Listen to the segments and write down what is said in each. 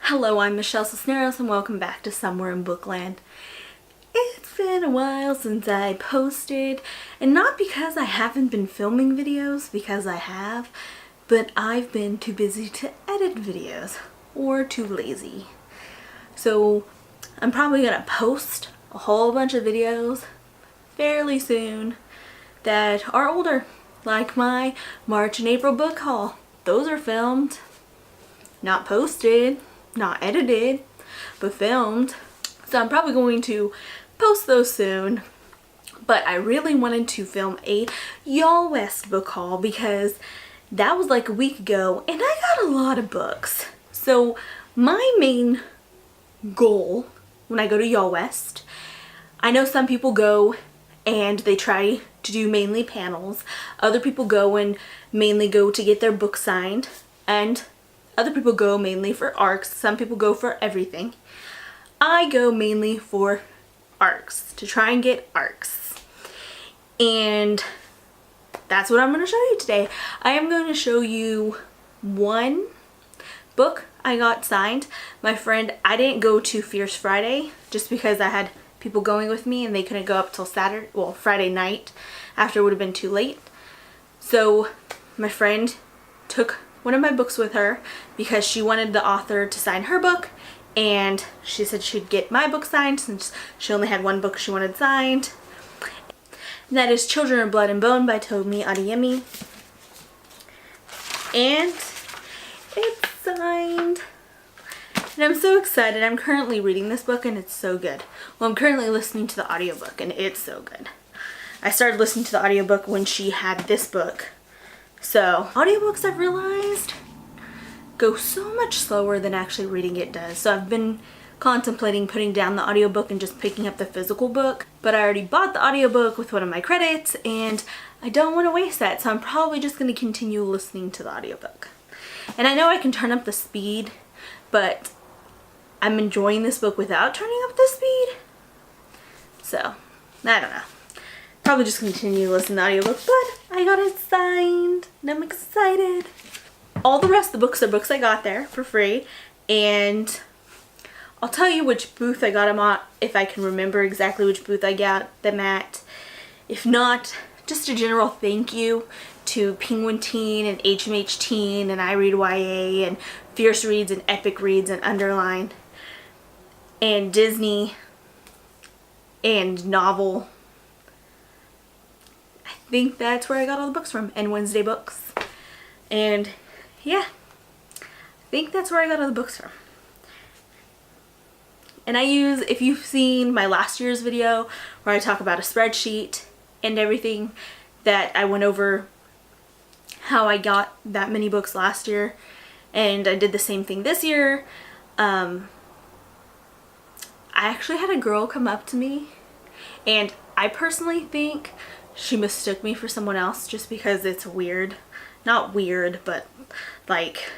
Hello, I'm Michelle Cisneros and welcome back to Somewhere in Bookland. It's been a while since I posted, and not because I haven't been filming videos, because I have, but I've been too busy to edit videos, or too lazy. So I'm probably gonna post a whole bunch of videos fairly soon that are older, like my March and April book haul. Those are filmed, not posted, not edited, but filmed. So I'm probably going to post those soon. But I really wanted to film a Yallwest book haul because that was like a week ago and I got a lot of books. So my main goal when I go to Yallwest, I know some people go and they try to do mainly panels. Other people go and mainly go to get their book signed, and other people go mainly for ARCs. Some people go for everything. I go mainly for ARCs, to try and get ARCs. And that's what I'm going to show you today. I am going to show you one book I got signed. My friend, I didn't go to Fierce Friday just because I had people going with me and they couldn't go up till Friday night after it would have been too late. So my friend took one of my books with her because she wanted the author to sign her book, and she said she'd get my book signed since she only had one book she wanted signed. And that is Children of Blood and Bone by Tomi Adeyemi. And it's signed. And I'm so excited. I'm currently reading this book and it's so good. Well, I'm currently listening to the audiobook and it's so good. I started listening to the audiobook when she had this book. So, audiobooks, I've realized, go so much slower than actually reading it does. So I've been contemplating putting down the audiobook and just picking up the physical book. But I already bought the audiobook with one of my credits and I don't want to waste that. So I'm probably just going to continue listening to the audiobook. And I know I can turn up the speed, but I'm enjoying this book without turning up the speed. So, I don't know. Probably just continue listening to the audiobook, but I got it signed and I'm excited. All the rest of the books are books I got there for free, and I'll tell you which booth I got them at if I can remember exactly which booth I got them at. If not, just a general thank you to Penguin Teen and HMH Teen and I Read YA and Fierce Reads and Epic Reads and Underline and Disney and Novel. I think that's where I got all the books from, and Wednesday Books. And yeah, I think that's where I got all the books from. And I use, if you've seen my last year's video where I talk about a spreadsheet and everything, that I went over how I got that many books last year, and I did the same thing this year. I actually had a girl come up to me, and I personally think she mistook me for someone else just because it's weird. Not weird, but like,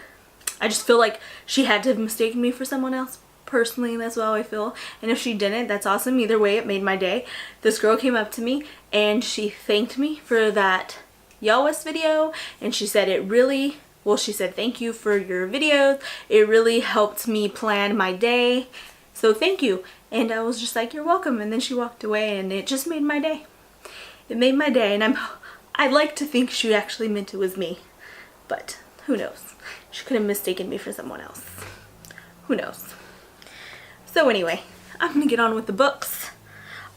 I just feel like she had to have mistaken me for someone else. Personally, that's how I feel. And if she didn't, that's awesome. Either way, it made my day. This girl came up to me and she thanked me for that Yallwest video, and she said it really, well, she said thank you for your videos. It really helped me plan my day. So thank you. And I was just like, you're welcome. And then she walked away and it just made my day. It made my day, and I'd like to think she actually meant it was me, but who knows? She could have mistaken me for someone else. Who knows? So anyway, I'm gonna get on with the books.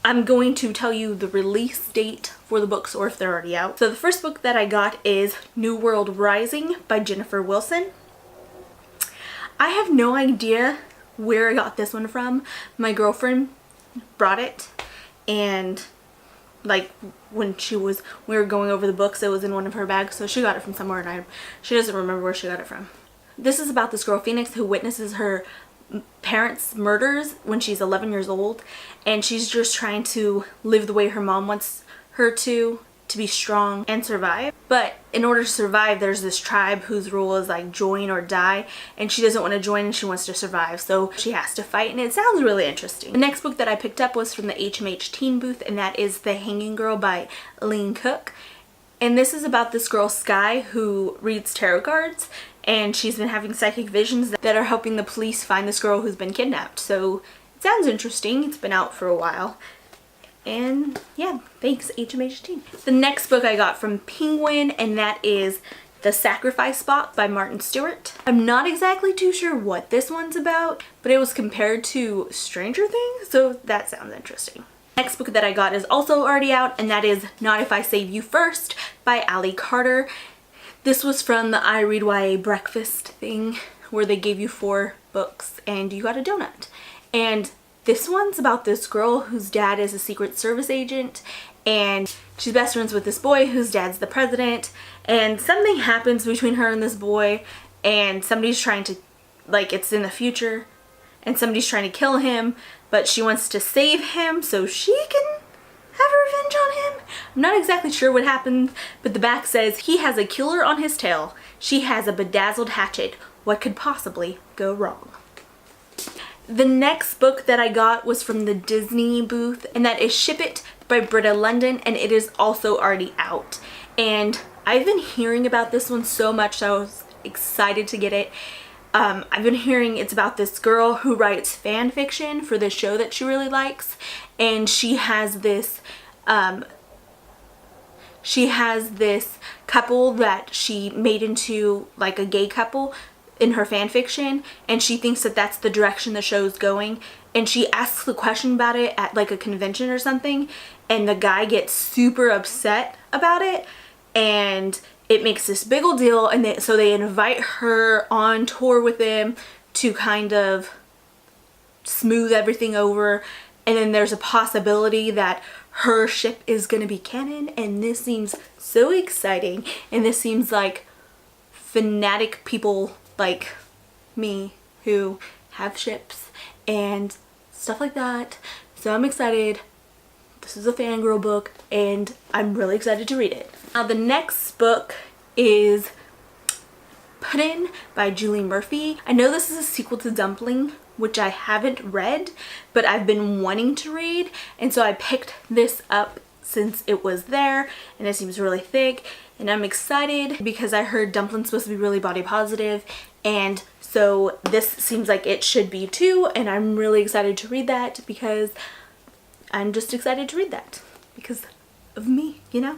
I'm going to tell you the release date for the books, or if they're already out. So the first book that I got is New World Rising by Jennifer Wilson. I have no idea where I got this one from. My girlfriend brought it, and like when we were going over the books, it was in one of her bags, so she got it from somewhere and she doesn't remember where she got it from. This is about this girl Phoenix who witnesses her parents' murders when she's 11 years old, and she's just trying to live the way her mom wants her to be strong and survive. But in order to survive, there's this tribe whose rule is like join or die, and she doesn't want to join and she wants to survive, so she has to fight, and it sounds really interesting. The next book that I picked up was from the HMH Teen booth, and that is The Hanging Girl by Aline Cook. And this is about this girl, Sky, who reads tarot cards, and she's been having psychic visions that are helping the police find this girl who's been kidnapped. So it sounds interesting. It's been out for a while. And yeah, thanks HMH. The next book I got from Penguin, and that is The Sacrifice Spot by Martin Stewart. I'm not exactly too sure what this one's about, but it was compared to Stranger Things, so that sounds interesting. Next book that I got is also already out, and that is Not If I Save You First by Allie Carter. This was from the I Read YA breakfast thing where they gave you 4 books and you got a donut. And this one's about this girl whose dad is a Secret Service agent, and she's best friends with this boy whose dad's the president, and something happens between her and this boy, and somebody's trying to, like, it's in the future, and somebody's trying to kill him, but she wants to save him so she can have revenge on him. I'm not exactly sure what happened, but the back says, he has a killer on his tail. She has a bedazzled hatchet. What could possibly go wrong? The next book that I got was from the Disney booth, and that is Ship It by Britta London, and it is also already out. And I've been hearing about this one so much, so I was excited to get it. I've been hearing it's about this girl who writes fan fiction for this show that she really likes, and she has this couple that she made into like a gay couple in her fan fiction, and she thinks that that's the direction the show's going, and she asks a question about it at like a convention or something, and the guy gets super upset about it, and it makes this big old deal, and so they invite her on tour with them to kind of smooth everything over, and then there's a possibility that her ship is going to be canon, and this seems so exciting, and this seems like fanatic people like me who have ships and stuff like that. So I'm excited. This is a fangirl book, and I'm really excited to read it. Now the next book is Puddin' by Julie Murphy. I know this is a sequel to Dumpling, which I haven't read, but I've been wanting to read, and so I picked this up since it was there, and it seems really thick, and I'm excited because I heard Dumpling's supposed to be really body positive, and so this seems like it should be too, and I'm really excited to read that because I'm just excited to read that because of me, you know?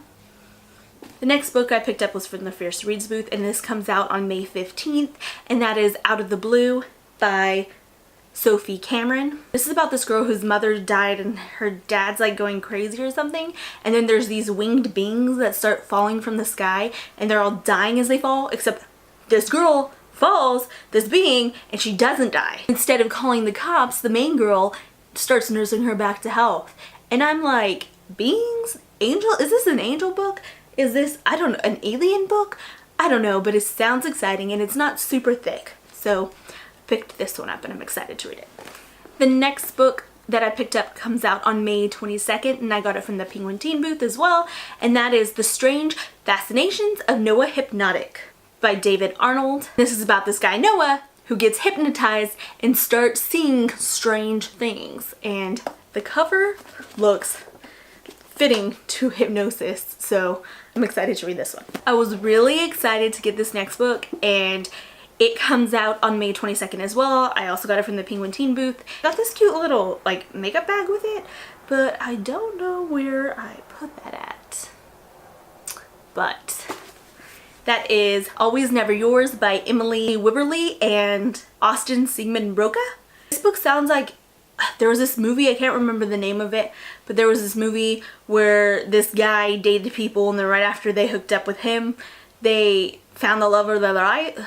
The next book I picked up was from the Fierce Reads booth, and this comes out on May 15th, and that is Out of the Blue by Sophie Cameron. This is about this girl whose mother died and her dad's like going crazy or something, and then there's these winged beings that start falling from the sky, and they're all dying as they fall, except this girl falls, this being, and she doesn't die. Instead of calling the cops, the main girl starts nursing her back to health. And I'm like, beings? Angel? Is this an angel book? Is this, I don't know, an alien book? I don't know, but it sounds exciting, and it's not super thick. So I picked this one up, and I'm excited to read it. The next book that I picked up comes out on May 22nd, and I got it from the Penguin Teen booth as well, and that is The Strange Fascinations of Noah Hypnotic by David Arnold. This is about this guy Noah who gets hypnotized and starts seeing strange things, and the cover looks fitting to hypnosis, so I'm excited to read this one. I was really excited to get this next book, and it comes out on May 22nd as well. I also got it from the Penguin Teen booth. Got this cute little like makeup bag with it, but I don't know where I put that at. But that is Always Never Yours by Emily Wibberley and Austin Sigmund Roca. This book sounds like there was this movie, I can't remember the name of it, but there was this movie where this guy dated people, and then right after they hooked up with him, they found the love of their life.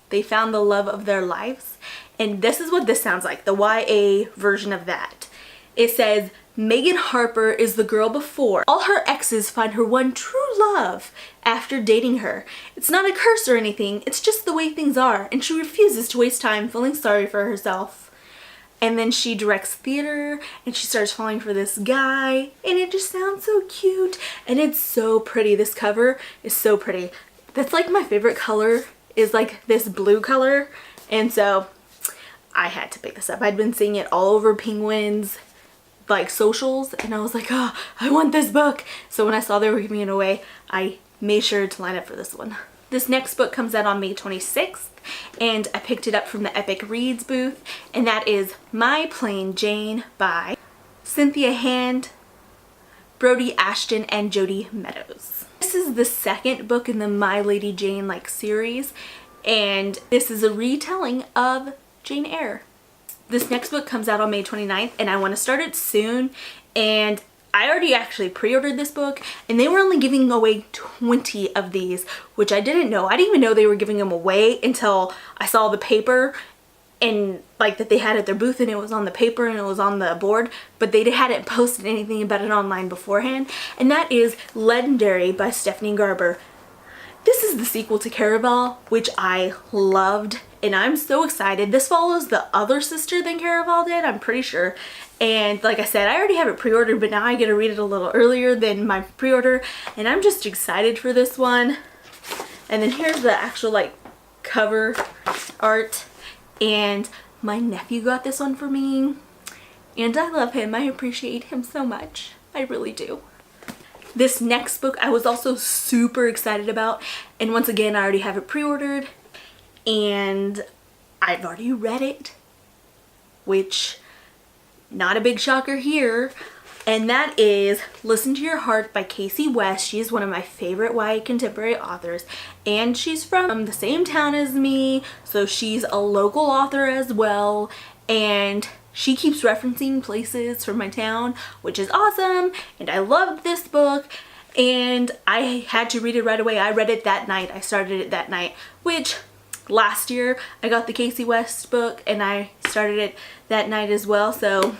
They found the love of their lives. And this is what this sounds like, the YA version of that. It says, Megan Harper is the girl before. All her exes find her one true love after dating her. It's not a curse or anything, it's just the way things are, and she refuses to waste time feeling sorry for herself. And then she directs theater, and she starts falling for this guy, and it just sounds so cute, and it's so pretty. This cover is so pretty. That's like my favorite color, is like this blue color, and so I had to pick this up. I'd been seeing it all over Penguin's like socials, and I was like, oh, I want this book. So when I saw they were giving it away, I made sure to line up for this one. This next book comes out on May 26th, and I picked it up from the Epic Reads booth, and that is My Plain Jane by Cynthia Hand, Brody Ashton, and Jody Meadows. This is the second book in the My Lady Jane series, and this is a retelling of Jane Eyre. This next book comes out on May 29th, and I want to start it soon, and I already actually pre-ordered this book, and they were only giving away 20 of these, which I didn't know. I didn't even know they were giving them away until I saw the paper and like that they had at their booth, and it was on the paper and it was on the board, but they hadn't posted anything about it online beforehand. And that is Legendary by Stephanie Garber. This is the sequel to Caraval, which I loved, and I'm so excited. This follows the other sister than Caraval did, I'm pretty sure. And like I said, I already have it pre-ordered, but now I get to read it a little earlier than my pre-order, and I'm just excited for this one. And then here's the actual like cover art, and my nephew got this one for me, and I love him. I appreciate him so much. I really do. This next book I was also super excited about, and once again I already have it pre-ordered and I've already read it, which not a big shocker here, and that is Listen to Your Heart by Casey West. She's one of my favorite YA contemporary authors, and she's from the same town as me, so she's a local author as well, and she keeps referencing places from my town, which is awesome, and I loved this book, and I had to read it right away. I read it that night. I started it that night, which last year I got the Casey West book and I started it that night as well, so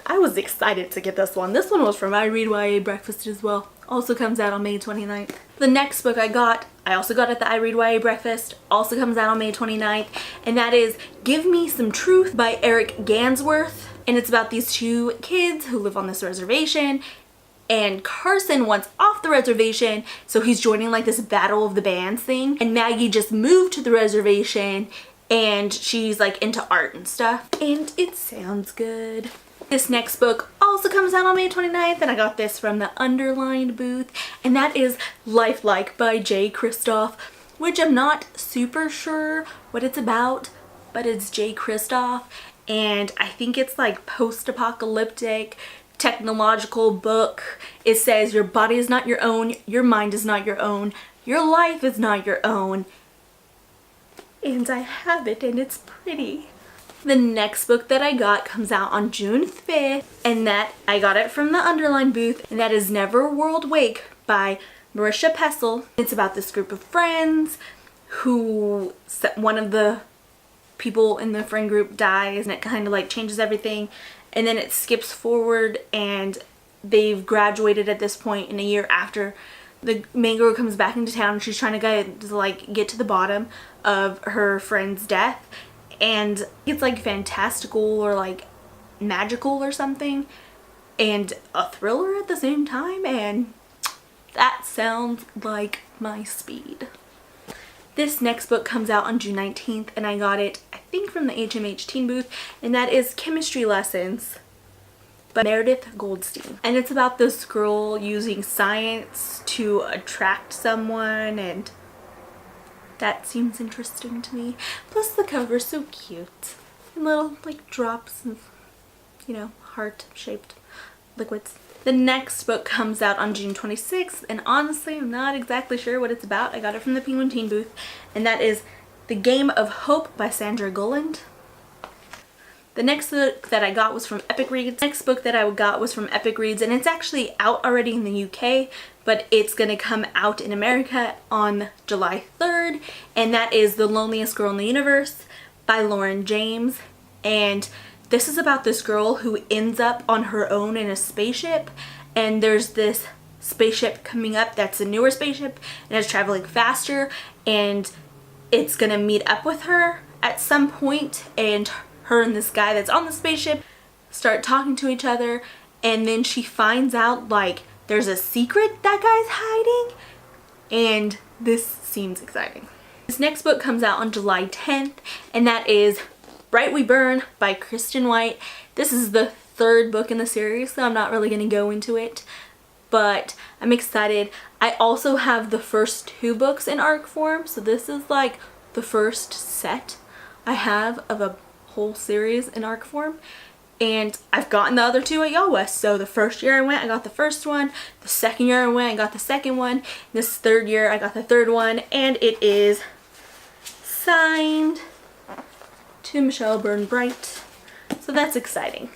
I was excited to get this one. This one was from I Read YA Breakfast as well. Also comes out on May 29th. The next book I also got at the I Read YA Breakfast, also comes out on May 29th, and that is Give Me Some Truth by Eric Gansworth. And it's about these two kids who live on this reservation, and Carson wants off the reservation, so he's joining like this Battle of the Bands thing, and Maggie just moved to the reservation and she's like into art and stuff, and it sounds good. This next book also comes out on May 29th, and I got this from the Underlined booth, and that is Lifelike by Jay Kristoff, which I'm not super sure what it's about, but it's Jay Kristoff, and I think it's like post-apocalyptic technological book. It says your body is not your own, your mind is not your own, your life is not your own, and I have it and it's pretty. The next book that I got comes out on June 5th, and that I got it from the Underline booth, and that is Never World Wake by Marisha Pessel. It's about this group of friends who one of the people in the friend group dies, and it kind of like changes everything, and then it skips forward and they've graduated at this point in a year after. The main girl comes back into town and she's trying to get to the bottom of her friend's death, and it's like fantastical or like magical or something, and a thriller at the same time, and that sounds like my speed. This next book comes out on June 19th, and I got it I think from the HMH Teen booth, and that is Chemistry Lessons by Meredith Goldstein, and it's about this girl using science to attract someone, and that seems interesting to me. Plus the cover's so cute, and little like drops of, you know, heart-shaped liquids. The next book comes out on June 26th, and honestly I'm not exactly sure what it's about. I got it from the Penguin Teen booth, and that is The Game of Hope by Sandra Gulland. The next book that I got was from Epic Reads. The next book that I got was from Epic Reads, and it's actually out already in the UK, but it's gonna come out in America on July 3rd, and that is The Loneliest Girl in the Universe by Lauren James. And this is about this girl who ends up on her own in a spaceship, and there's this spaceship coming up that's a newer spaceship, and it's traveling faster, and it's gonna meet up with her at some point, and her and this guy that's on the spaceship start talking to each other, and then she finds out like there's a secret that guy's hiding, and this seems exciting. This next book comes out on July 10th, and that is Bright We Burn by Kristen White. This is the third book in the series, so I'm not really going to go into it, but I'm excited. I also have the first 2 books in ARC form, so this is like the first set I have of a whole series in ARC form. And I've gotten the other 2 at Yallwest. So the first year I went, I got the first one. The second year I went, I got the second one. This third year, I got the third one. And it is signed to Michelle Byrne-Bright. So that's exciting.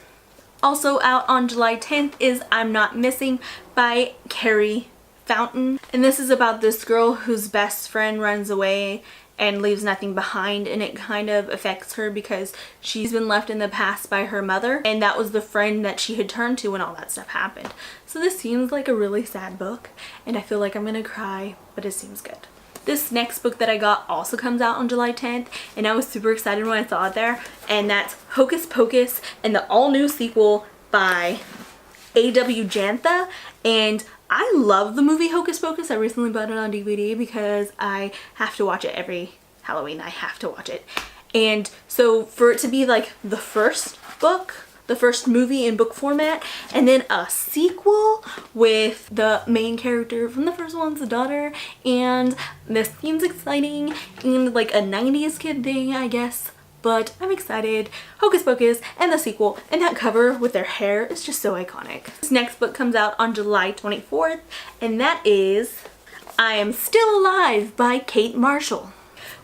Also out on July 10th is I'm Not Missing by Carrie Fountain. And this is about this girl whose best friend runs away and leaves nothing behind, and it kind of affects her because she's been left in the past by her mother, and that was the friend that she had turned to when all that stuff happened. So this seems like a really sad book, and I feel like I'm gonna cry, but it seems good. This next book that I got also comes out on July 10th, and I was super excited when I saw it there, and that's Hocus Pocus and the all-new sequel by A.W. Jantha. And I love the movie Hocus Pocus. I recently bought it on DVD because I have to watch it every Halloween. I have to watch it. And so for it to be like the first book, the first movie in book format, and then a sequel with the main character from the first one's daughter, and this seems exciting and like a 90s kid thing, I guess. But I'm excited. Hocus Pocus and the sequel, and that cover with their hair is just so iconic. This next book comes out on July 24th, and that is I Am Still Alive by Kate Marshall,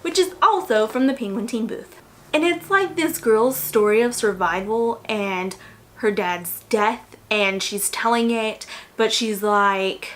which is also from the Penguin Teen Booth. And it's like this girl's story of survival and her dad's death, and she's telling it, but she's like,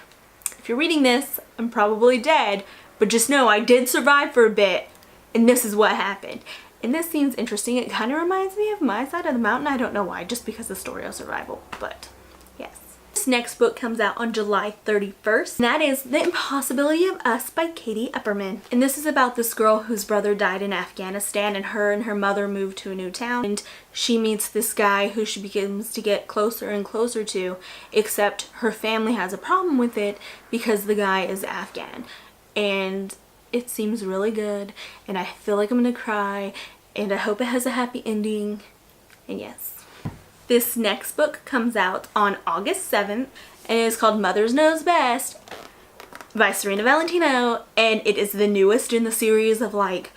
if you're reading this, I'm probably dead, but just know I did survive for a bit, and this is what happened. And this seems interesting. It kind of reminds me of My Side of the Mountain. I don't know why, just because of the story of survival, but yes. This next book comes out on July 31st, and that is The Impossibility of Us by Katie Epperman. And this is about this girl whose brother died in Afghanistan, and her mother moved to a new town, and she meets this guy who she begins to get closer and closer to, except her family has a problem with it because the guy is Afghan. And it seems really good, and I feel like I'm gonna cry, and I hope it has a happy ending, and yes. This next book comes out on August 7th, and it is called Mother's Knows Best by Serena Valentino, and it is the newest in the series of like,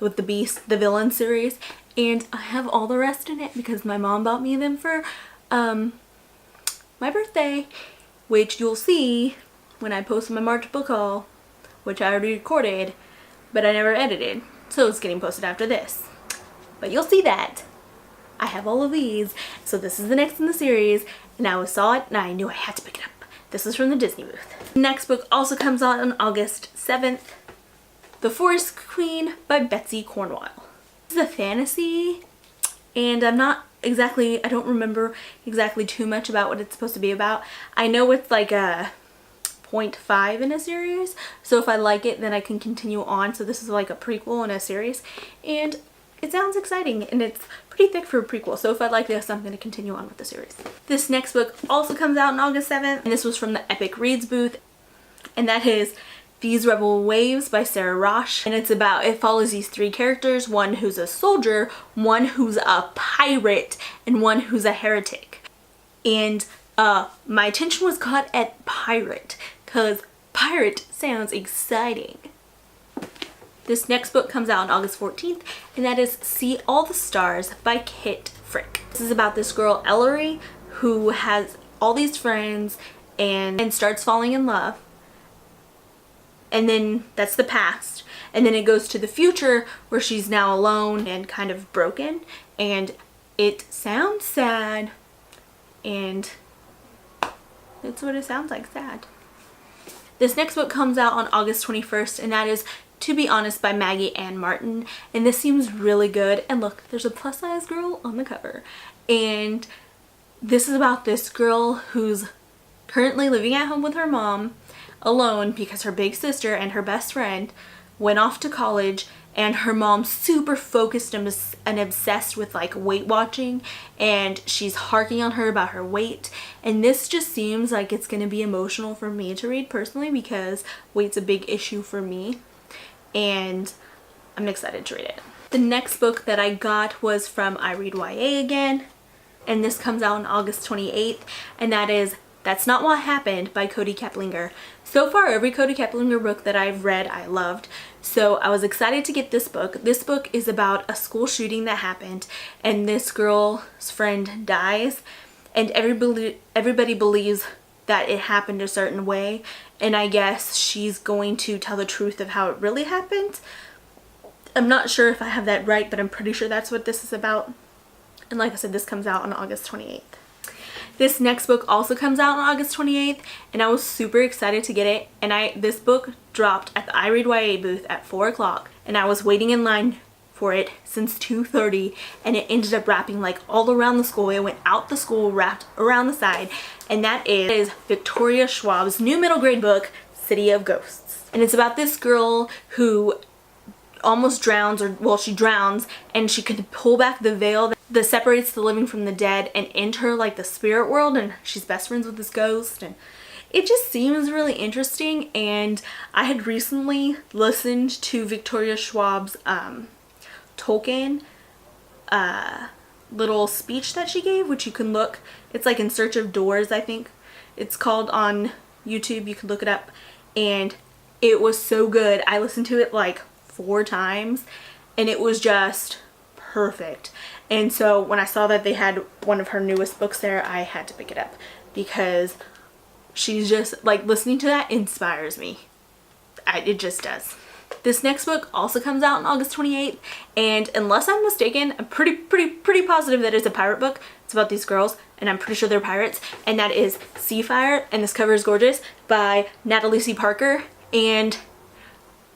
with the Beast, the villain series, and I have all the rest in it because my mom bought me them for my birthday, which you'll see when I post my March book haul, which I already recorded, but I never edited, so it's getting posted after this. But you'll see that. I have all of these, so this is the next in the series, and I saw it and I knew I had to pick it up. This is from the Disney booth. The next book also comes out on August 7th, The Forest Queen by Betsy Cornwell. This is a fantasy, and I don't remember exactly too much about what it's supposed to be about. I know it's like a 0.5 in a series, so if I like it then I can continue on. So this is like a prequel in a series, and it sounds exciting, and it's pretty thick for a prequel, so if I like this I'm going to continue on with the series. This next book also comes out on August 7th, and this was from the Epic Reads booth, and that is These Rebel Waves by Sarah Rosh. And it follows these 3 characters, one who's a soldier, one who's a pirate, and one who's a heretic. And my attention was caught at pirate, because pirate sounds exciting. This next book comes out on August 14th, and that is See All the Stars by Kit Frick. This is about this girl, Ellery, who has all these friends and starts falling in love. And then that's the past. And then it goes to the future where she's now alone and kind of broken. And it sounds sad, and that's what it sounds like, sad. This next book comes out on August 21st, and that is To Be Honest by Maggie Ann Martin. And this seems really good. And look, there's a plus size girl on the cover. And this is about this girl who's currently living at home with her mom alone because her big sister and her best friend went off to college, and her mom's super focused and obsessed with like weight watching, and she's harking on her about her weight. And this just seems like it's going to be emotional for me to read personally because weight's a big issue for me, and I'm excited to read it. The next book that I got was from I Read YA Again, and this comes out on August 28th, and that is That's Not What Happened by Cody Keplinger. So far, every Cody Keplinger book that I've read, I loved. So I was excited to get this book. This book is about a school shooting that happened, and this girl's friend dies, and everybody believes that it happened a certain way, and I guess she's going to tell the truth of how it really happened. I'm not sure if I have that right, but I'm pretty sure that's what this is about. And like I said, this comes out on August 28th. This next book also comes out on August 28th, and I was super excited to get it. And this book dropped at the I Read YA booth at 4 o'clock, and I was waiting in line for it since 2:30, and it ended up wrapping like all around the school. It went out the school, wrapped around the side, and that is Victoria Schwab's new middle grade book, City of Ghosts. And it's about this girl who almost drowns, or well, she drowns, and she can pull back the veil that separates the living from the dead and enter like the spirit world, and she's best friends with this ghost, and it just seems really interesting. And I had recently listened to Victoria Schwab's Tolkien little speech that she gave, which you can look, it's like In Search of Doors, I think it's called, on YouTube. You can look it up, and it was so good. I listened to it like 4 times, and it was just perfect. And so when I saw that they had one of her newest books there, I had to pick it up, because she's just like, listening to that inspires me. It just does. This next book also comes out on August 28th, and unless I'm mistaken, I'm pretty positive that it's a pirate book. It's about these girls, and I'm pretty sure they're pirates, and that is Seafire, and this cover is gorgeous, by Natalie C. Parker. And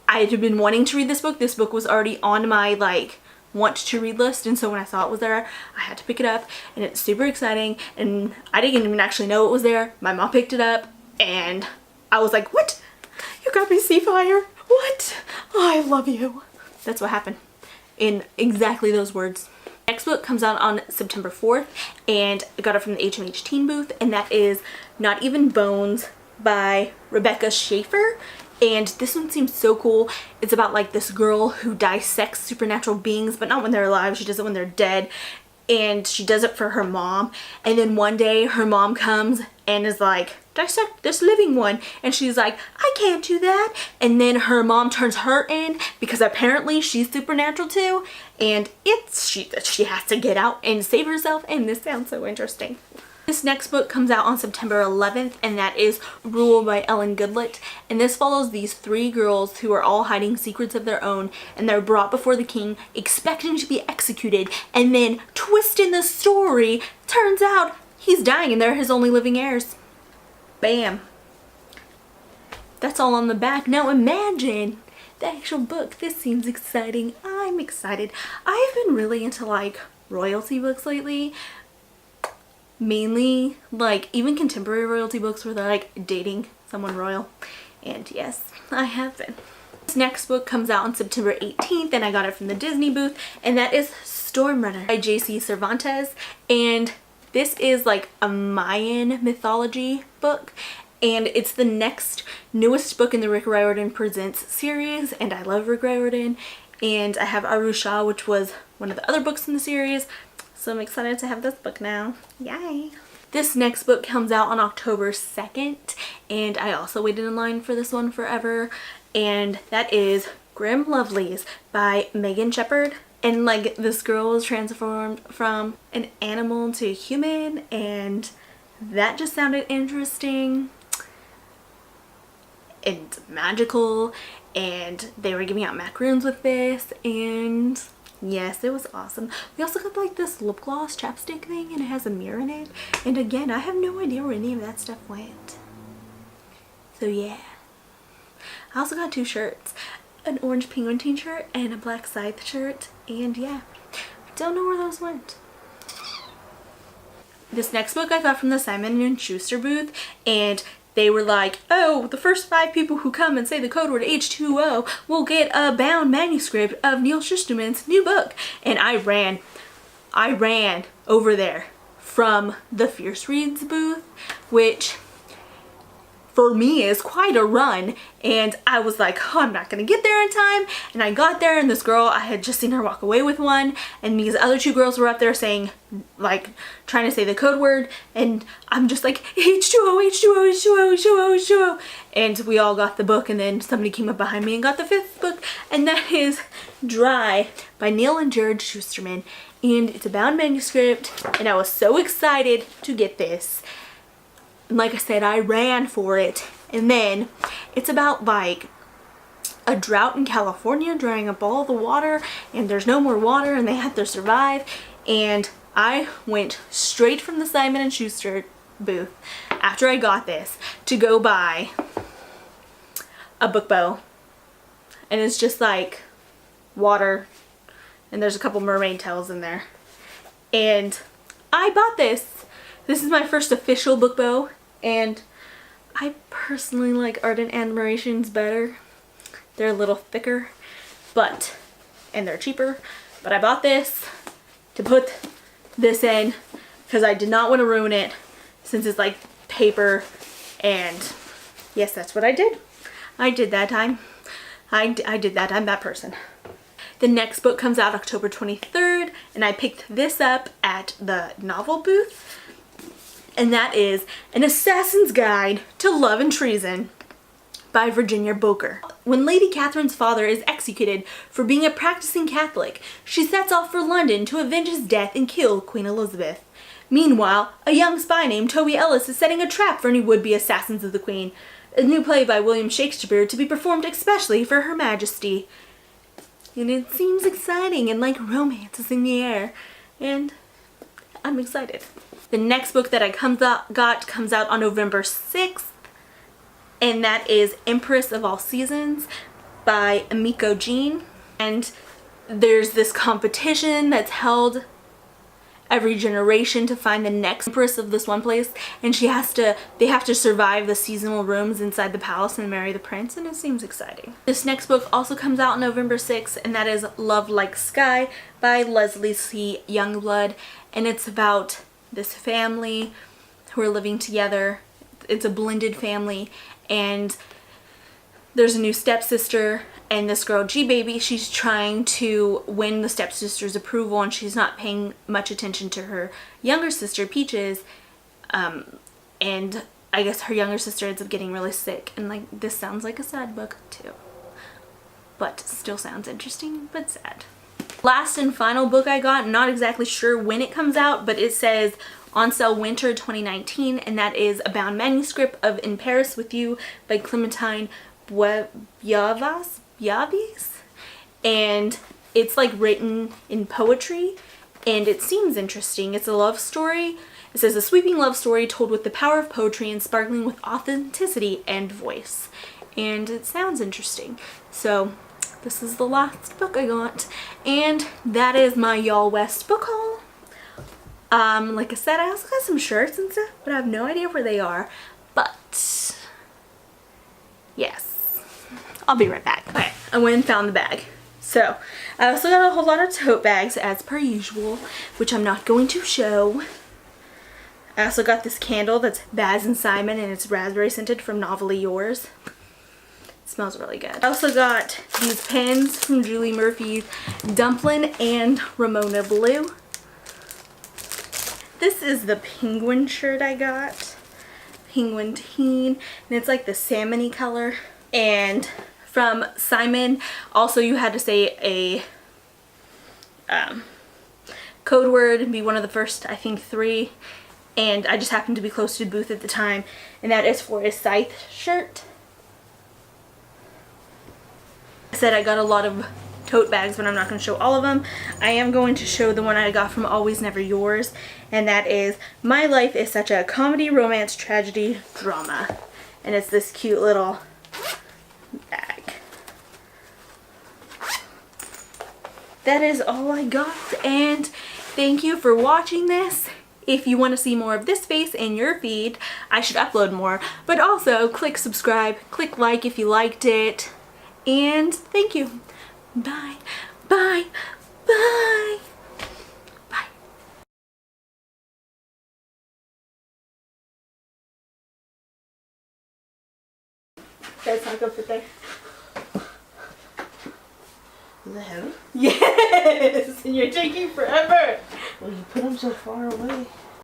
I had been wanting to read this book. This book was already on my like want to read list, and so when I saw it was there, I had to pick it up, and it's super exciting. And I didn't even actually know it was there. My mom picked it up, and I was like, what? You got me Seafire? What? Oh, I love you. That's what happened, in exactly those words. Next book comes out on September 4th, and I got it from the HMH Teen booth, and that is Not Even Bones by Rebecca Schaefer. And this one seems so cool. It's about like this girl who dissects supernatural beings, but not when they're alive. She does it when they're dead, and she does it for her mom. And then one day her mom comes and is like, dissect this living one, and she's like, I can't do that. And then her mom turns her in, because apparently she's supernatural too, and she has to get out and save herself, and this sounds so interesting. This next book comes out on September 11th, and that is Rule by Ellen Goodlett. And this follows these 3 girls who are all hiding secrets of their own, and they're brought before the king expecting to be executed, and then twist in the story, turns out he's dying and they're his only living heirs. Bam. That's all on the back. Now imagine the actual book. This seems exciting. I'm excited. I've been really into like royalty books lately. Mainly like even contemporary royalty books where they're like dating someone royal, and yes, I have been. This next book comes out on September 18th, and I got it from the Disney booth, and that is Stormrunner by J.C. Cervantes. And this is like a Mayan mythology book, and it's the next newest book in the Rick Riordan Presents series, and I love Rick Riordan. And I have Arusha, which was one of the other books in the series. So I'm excited to have this book now. Yay! This next book comes out on October 2nd, and I also waited in line for this one forever, and that is Grim Lovelies by Megan Shepherd. And like, this girl was transformed from an animal to a human, and that just sounded interesting and magical, and they were giving out macaroons with this, and yes, it was awesome. We also got like this lip gloss chapstick thing, and it has a mirror in it. And again, I have no idea where any of that stuff went. So yeah. I also got 2 shirts. An orange penguin t-shirt and a black scythe shirt. And yeah, I don't know where those went. This next book I got from the Simon & Schuster booth, and they were like, oh, the first 5 people who come and say the code word H2O will get a bound manuscript of Neil Schusterman's new book. And I ran over there from the Fierce Reads booth, which for me is quite a run, and I was like, oh, I'm not gonna get there in time. And I got there, and this girl, I had just seen her walk away with one, and these other two girls were up there saying, like, trying to say the code word, and I'm just like, H2O, H2O, H2O, H2O, H2O. And we all got the book, and then somebody came up behind me and got the 5th book, and that is Dry by Neil and Jared Schusterman. And it's a bound manuscript, and I was so excited to get this. And like I said, I ran for it. And then it's about like a drought in California, drying up all the water, and there's no more water, and they have to survive. And I went straight from the Simon & Schuster booth after I got this to go buy a book bow. And it's just like water, and there's a couple mermaid tails in there. And I bought this. This is my first official book bow, and I personally like Art and Admirations better. They're a little thicker, and they're cheaper. But I bought this to put this in because I did not want to ruin it, since it's like paper. And yes, that's what I did. I did that time. I did that. I'm that person. The next book comes out October 23rd, and I picked this up at the novel booth. And that is An Assassin's Guide to Love and Treason by Virginia Boker. When Lady Catherine's father is executed for being a practicing Catholic, she sets off for London to avenge his death and kill Queen Elizabeth. Meanwhile, a young spy named Toby Ellis is setting a trap for any would-be assassins of the Queen. A new play by William Shakespeare to be performed especially for Her Majesty. And it seems exciting, and like romance is in the air. And I'm excited. The next book that I comes out on November 6th, and that is Empress of All Seasons by Emiko Jean. And there's this competition that's held every generation to find the next empress of this one place, and they have to survive the seasonal rooms inside the palace and marry the prince, and it seems exciting. This next book also comes out November 6th, and that is Love Like Sky by Leslie C. Youngblood, and it's about this family who are living together. It's a blended family, and there's a new stepsister, and this girl G-Baby, she's trying to win the stepsister's approval, and she's not paying much attention to her younger sister Peaches, and I guess her younger sister ends up getting really sick. And like, this sounds like a sad book too, but still sounds interesting but sad. Last and final book I got, not exactly sure when it comes out, but it says on sale winter 2019, and that is a bound manuscript of In Paris With You by Clementine Yavis, and it's like written in poetry, and it seems interesting. It's a love story. It says a sweeping love story told with the power of poetry and sparkling with authenticity and voice, and it sounds interesting. So this is the last book I got, and that is my Yallwest book haul. Like I said, I also got some shirts and stuff, but I have no idea where they are. But yes, I'll be right back. Okay, I went and found the bag. So I also got a whole lot of tote bags as per usual, which I'm not going to show. I also got this candle that's Baz and Simon, and it's raspberry scented from Novelly Yours. It smells really good. I also got these pens from Julie Murphy's Dumplin' and Ramona Blue. This is the penguin shirt I got. Penguin Teen, and it's like the salmon-y color. And from Simon, also you had to say a code word and be one of the first, I think, 3. And I just happened to be close to the booth at the time, and that is for a Scythe shirt. I said I got a lot of tote bags, but I'm not going to show all of them. I am going to show the one I got from Always Never Yours, and that is My Life is Such a Comedy, Romance, Tragedy, Drama. And it's this cute little bag. That is all I got, and thank you for watching this. If you want to see more of this face in your feed, I should upload more, but also click subscribe, click like if you liked it, and thank you. Bye, bye, bye. That's not gonna fit there. Is it heavy? Yes! And you're taking forever! Well, you put them so far away.